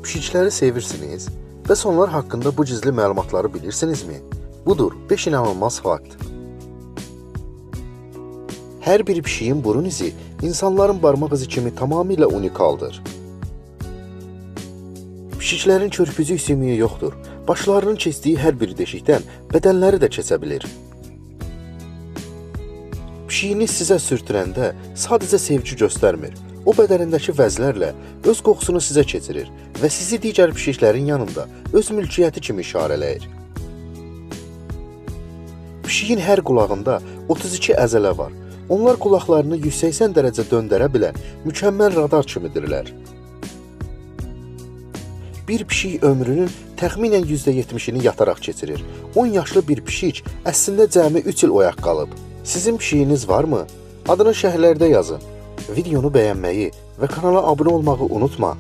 Pişikləri sevirsiniz? Bəs onlar haqqında bu gizli məlumatları bilirsinizmi? Budur 5 inanılmaz fakt. Hər bir pişiyin burun izi insanların barmaq izi kimi tamamilə unikaldır. Pişiklərin körpücük sümüyü yoxdur. Başlarının keçdiyi hər bir deşikdən bədənləri də keçə bilir. Pişiyiniz sizə sürtürəndə sadəcə sevgi göstərmir. O bədənindəki vəzlərlə öz qoxusunu sizə keçirir və sizi digər pişiklərin yanında öz mülkiyyəti kimi işarələyir. Pişiyin hər qulağında 32 əzələ var. Onlar qulaqlarını 180 dərəcə döndərə bilən mükəmməl radar kimidirlər. Bir pişik ömrünün təxminən %70'ini yataraq keçirir. 10 yaşlı bir pişik əslində cəmi 3 il oyaq qalıb. Sizin pişiyiniz varmı? Adını şərhlərdə yazın. Videonu bəyənməyi və kanala abunə olmağı unutma.